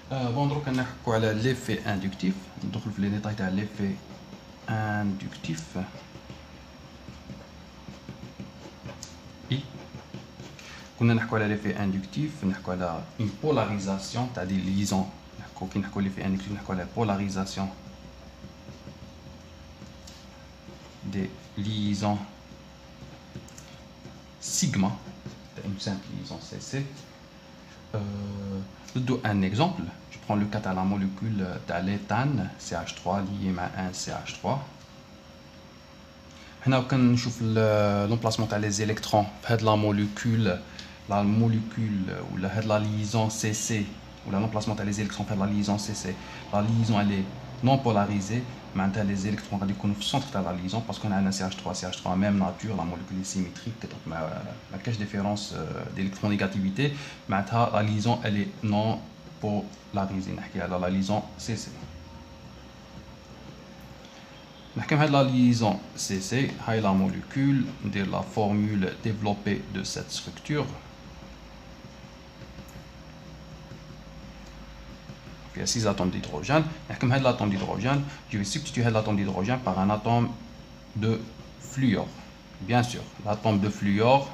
Bon, donc on a l'effet inductif. Donc les détails de l'effet inductif. On a l'effet inductif, on a une polarisation, c'est-à-dire liaison. On a l'effet inductif, on a la polarisation des liaisons sigma, une simple liaison CC. Je donne un exemple. Je prends le cas de la molécule de l'éthane CH3 lié à un CH3. Là, on voit l'emplacement des électrons de la molécule ou la liaison CC, ou l'emplacement des électrons de la liaison CC. La liaison elle est non polarisée, mais les électrons vont être au centre de la liaison parce qu'on a un CH3, même nature, la molécule est symétrique, donc la cache différence d'électronégativité, mais la liaison elle est non polarisée, la liaison CC. La liaison CC, c'est la molécule de la formule développée de cette structure. Il y a 6 atomes d'hydrogène. L'atome d'hydrogène, je vais substituer l'atome d'hydrogène par un atome de fluor. Bien sûr, l'atome de fluor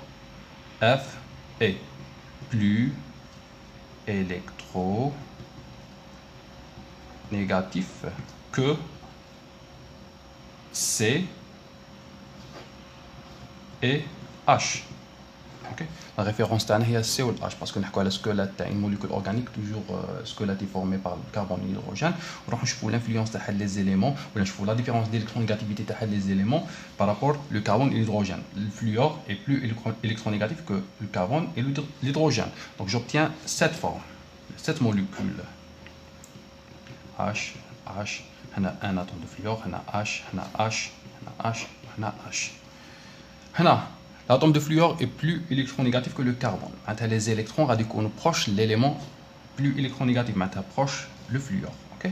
F est plus électronégatif que C et H. Okay. La référence est C ou H parce que le squelette est une molécule organique, toujours squelette est formé par le carbone et l'hydrogène. On voit l'influence des éléments, on voit la différence d'électronégativité des éléments par rapport au carbone et l'hydrogène. Le fluor est plus électronégatif que le carbone et l'hydrogène. Donc j'obtiens cette forme, cette molécule. H, on a un atome de fluor, on a H, on a H, on a H, on a H. L'atome de fluor est plus électronégatif que le carbone. Les électrons radicaux nous proches l'élément plus électronégatif, mais proche le fluor. Ok.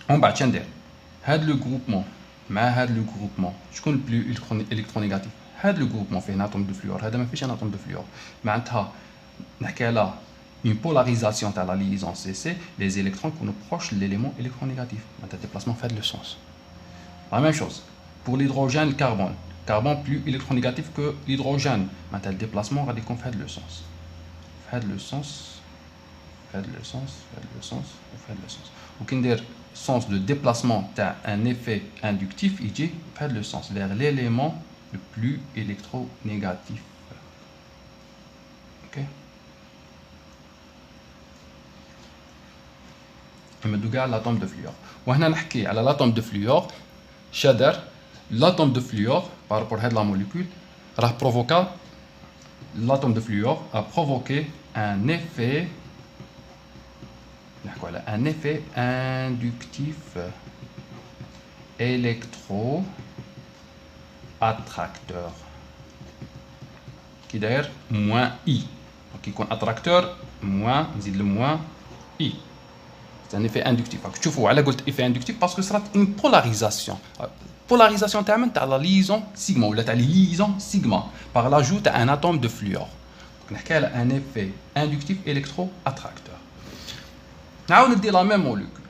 On va tiens le groupement, le groupement, je connais le plus électronégatif. Le groupement fait un atome de fluor, un atome de fluor. Mais là, une polarisation à la liaison CC, les électrons qui nous proches l'élément électronégatif. Le déplacement fait le sens. La même chose pour l'hydrogène, le carbone. Carbone plus électronégatif que l'hydrogène. Le déplacement radical fait le sens. Fait le sens. Fait le sens. Fait le sens. Fait le sens. Aucun des sens de déplacement a un effet inductif, il dit fait le sens vers l'élément le plus électronégatif. Ok. نمدو l'atome de fluor. وهنا نحكي على l'atome de fluor. شادر l'atome de fluor par rapport à la molécule راح provoquer l'atome de fluor a provoqué un effet inductif électro-attracteur qui d'ailleurs moins I. Donc il compte attracteur moins, نزيد le moins I. C'est un effet inductif. Tu vois, elle a dit effet inductif parce que c'est une polarisation. Polarisation termine à la liaison sigma ou la liaison sigma par l'ajout d'un atome de fluor. Donc, elle a un effet inductif électro-attracteur. On dit la même molécule.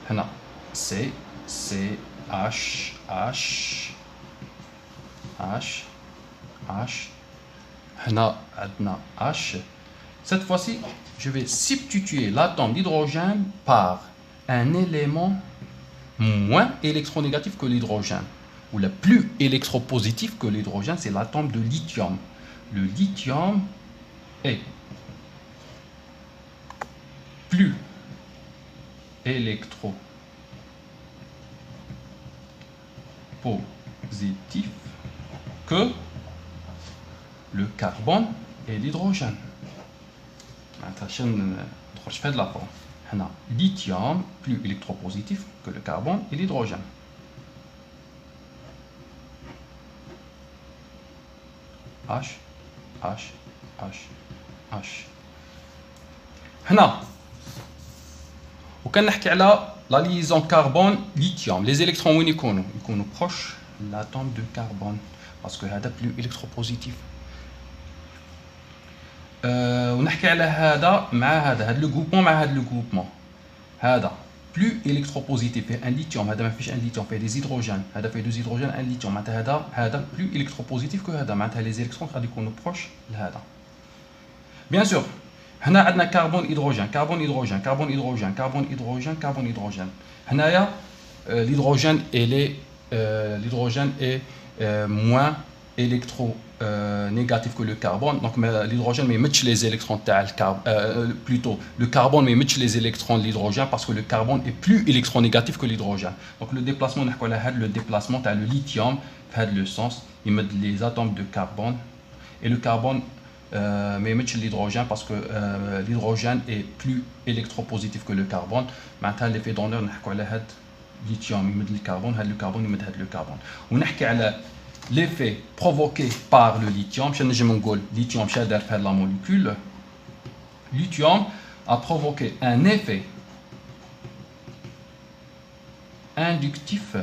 Là, C, H, H, H, H. Là, H. Cette fois-ci, je vais substituer l'atome d'hydrogène par un élément moins électronégatif que l'hydrogène, ou le plus électropositif que l'hydrogène, c'est l'atome de lithium. Le lithium est plus électropositif que le carbone et l'hydrogène. Je fais de la forme. Lithium plus électropositif que le carbone et l'hydrogène. H, H, H, H. هنا وكان نحكي على la liaison carbone-lithium. Les électrons وين يكونوا proches l'atome de carbone parce que هذا plus électropositif. ونحكي على هذا مع هذا لو جروبمون مع هذا لو جروبمون هذا plus électropositif فيه ان ليثيوم هذا ما فيش ان ليثيوم فيه دي هيدروجين هذا فيه دو هيدروجين ان ليثيوم معناتها هذا plus électropositif que هذا معناتها لي زيلكترون غادي يكونوا بروش لهذا بيان سور هنا عندنا كربون هيدروجين كربون هيدروجين كربون هيدروجين كربون هيدروجين كربون هيدروجين هنايا l'hydrogène l'hydrogène est moins électronégatif que le carbone donc l'hydrogène ne met les électrons plutôt le carbone ne met les électrons de l'hydrogène parce que le carbone est plus électronégatif que l'hydrogène donc le déplacement le déplacement t'as le lithium fait le sens il met les atomes de carbone et le carbone mais met l'hydrogène parce que l'hydrogène est plus électropositif que le carbone maintenant l'effet d'honneur lithium يمد الكربون هذا الكربون يمد هذا الكربون ونحكي على l'effet provoqué par le lithium شنو نجم نقول lithium شنو دار في هذه la molécule lithium a provoqué un effet inductif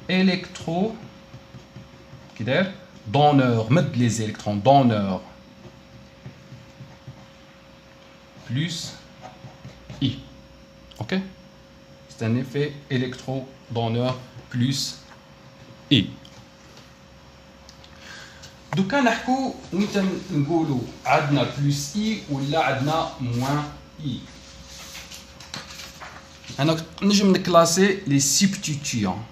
électro كي داير donneur مد les électrons donneur plus I ok c'est un effet électrodonneur plus I. دوكا نحكو وين نقولوا عندنا بلس اي ولا عندنا موان اي انا نجم نكلاسي لي سبستيتيون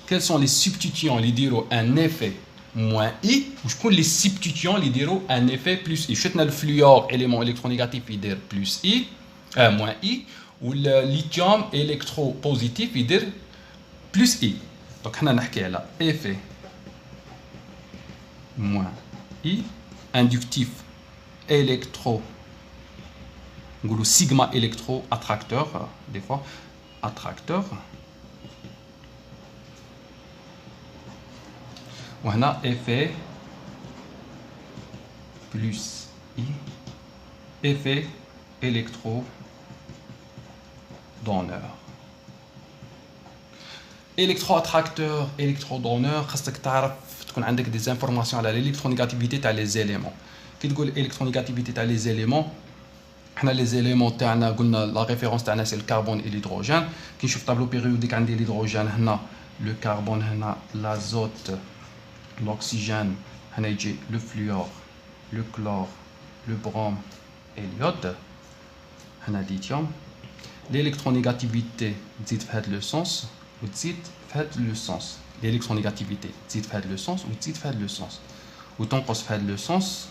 quels sont les substituants اللي يديروا ان effet moins I وشكون لي substituants اللي يديروا ان effet plus I شفنا الفلوور élément électronégatif يدير plus I moins I والليثيوم électropositif يدير plus I donc حنا نحكي على effet moins I inductif électro نقولوا sigma électro attracteur des fois attracteur وهنا effet plus I effet électro donneur électro-attracteur électrodonneur خاصك تعرف تكون عندك دي زانفورماسيون على الالكترونيغاتيفيتي تاع لي زيليمون كي تقول الالكترونيغاتيفيتي تاع لي زيليمون حنا لي زيليمون تاعنا قلنا لا ريفيرونس تاعنا سي الكربون اي الهيدروجين كي نشوف طابلو بيريوديك عندي الهيدروجين هنا لو كربون هنا لازوت l'oxygène هنا يجي لو فلور لو كلور لو بروم اي اليود هنا ليثيوم l'électronégativité تزيد في هذا لو سونس وتزيد في هذا لو سونس l'électronégativité تزيد في هذا لو سونس وتزيد في هذا لو سونس وتنقص في هذا لو سونس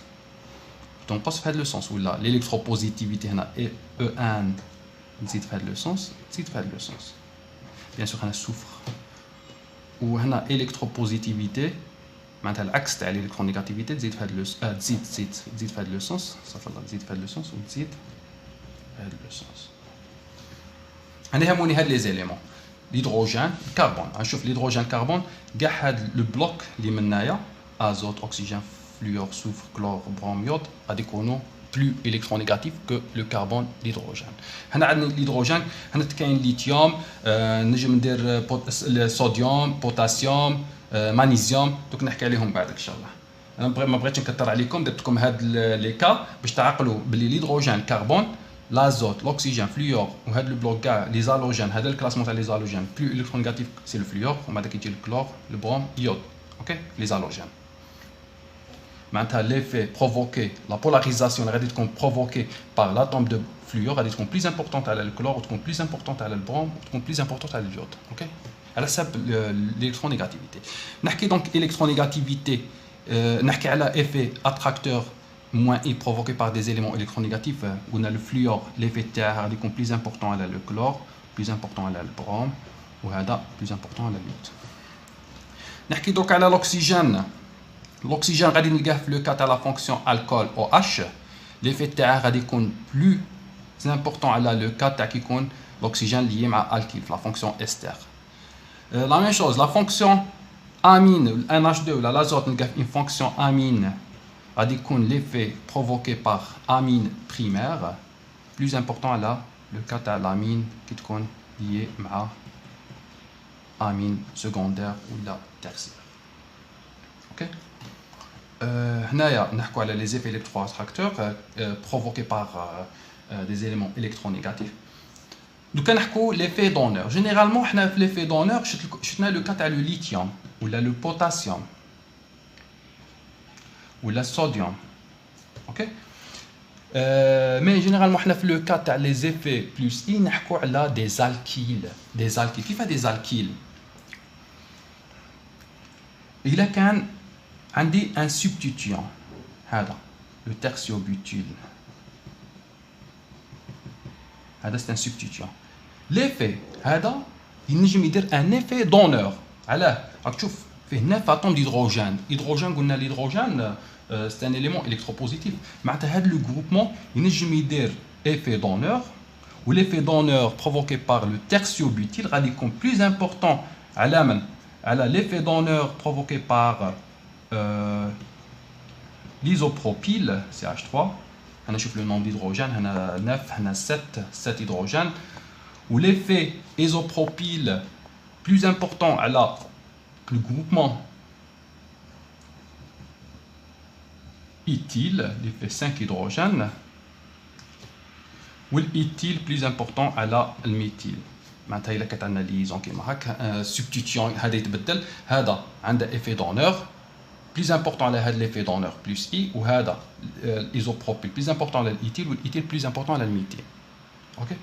تنقص في هذا لو سونس ولا l'électropositivité هنا E1 تزيد في هذا لو سونس تزيد في هذا لو سونس بيان سور هنا السوفر وهنا électropositivité معناتها العكس تاع الالكترونيغاتيفيتي تزيد في هذا لو تزيد في هذا لو سونس صافي الله تزيد في هذا لو سونس وتزيد في هذا لو سونس انا يهموني هاد لي زيليمون الهيدروجين الكربون نشوف الهيدروجين الكربون كاع هاد لو بلوك اللي منايا ازوت اوكسجين فلور سوفر كلور بروم يود غادي يكونوا بلو الكترونيغاتيف كو لو كربون الهيدروجين هنا عندنا الهيدروجين هنا كاين ليثيوم نجم ندير صوديوم بوتاسيوم مغنيسيوم دوك نحكي عليهم بعد ان شاء الله انا ما بغيتش نكثر عليكم درت لكم هاد لي كا باش تعقلوا باللي الهيدروجين الكربون l'azote, l'oxygène, fluor, ou le bloc gaz, les halogènes, le classement des halogènes, plus électronégatif c'est le fluor, on va dire le chlore, le brome, l'iode, ok, les halogènes. Maintenant l'effet provoqué, la polarisation, la radiation provoquée par l'atome de fluor, elle est plus importante à le chlore, ou plus importante à le brome, ou plus importante à l'iode, ok. Elle a l'électronégativité. نحكي donc électronégativité, نحكي على effet attracteur moins I provoqué par des éléments électronégatifs on a le fluor l'effet تاعها غادي يكون plus important على le chlore plus important على le brome وهذا plus important على l'iode نحكي دوك على l'oxygène l'oxygène غادي نلقاه في لو كا تاع لا فونكسيون الكول OH l'effet تاعها غادي يكون plus important على لو كا تاع كي يكون l'oxygène lié مع alkyle في لا فونكسيون ester la même chose la fonction amine NH2 ولا l'azote نلقاه في une fonction amine غادي يكون l'effet provoqué par amine primaire plus important على le cas تاع l'amine qui تكون lié مع amine secondaire ou la tertiaire. OK هنايا نحكوا على les effets électroattracteurs provoqués par des éléments électronégatifs. دوكا نحكوا l'effet donneur. Généralement حنا في l'effet donneur شفنا le cas تاع le lithium ولا le potassium ولا الصوديوم. اوكي mais généralement حنا في le cas تاع les effets plus I نحكوا على des alkyles. كيف des alkyles؟ إلا كان عندي un substituant هذا le tertiobutyle. هذا c'est un substituant. L'effet هذا ينجم يدير un effet donneur. علاه؟ راك تشوف فيه 9 atomes d'hydrogène. قلنا l'hydrogène c'est un élément électropositif. معناتها هذا le groupement ينجم يدير effet donneur و l'effet donneur provoqué par le tertiobutyle غادي يكون plus important على من؟ على l'effet donneur provoqué par l'isopropyle CH3. هنا شوف le nombre d'hydrogène هنا 9 هنا 7 hydrogènes. Ou l'effet isopropyle plus important على le groupement éthyle, l'effet 5 hydrogènes. Ou l'éthyle plus important على الميثيل. معناتها إلا كانت عندنا ليزون كيما هكا سبستيتيون هذا يتبدل هذا عنده effet donneur plus important على هذا l'effet donneur plus I وهذا l'isopropyl plus important على l'éthyle والإيثيل plus important على الميثيل. اوكي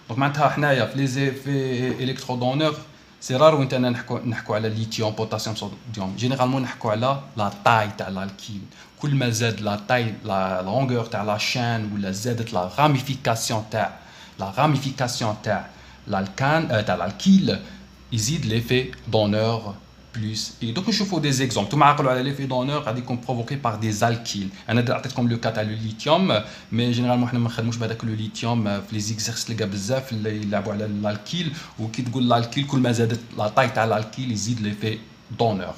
دونك معناتها حنايا في لي زيفي الكترودونور سي رار وين انا نحكوا على ليثيوم بوتاسيوم صوديوم. جينيرالمون نحكوا على لا تاي تاع الالكيل. كل ما زاد لا تاي لا لونغور تاع لا شان ولا زادت لا راميفيكاسيون تاع l'alcane تاع الالكيل يزيد l'effet donneur plus. Et donc نشوفوا des exemples. توما عقلوا على l'effet donneur غادي يكون provoqué par des alkyles. انا عطيتكم لو كا تاع لو ليثيوم مي جينيرالمون حنا ما نخدموش بهذاك لو ليثيوم في لي زيكزيرس تلقى بزاف اللي يلعبوا على الالكيل وكي تقول الالكيل كل ما زادت لا طاي تاع الالكيل يزيد l'effet donneur.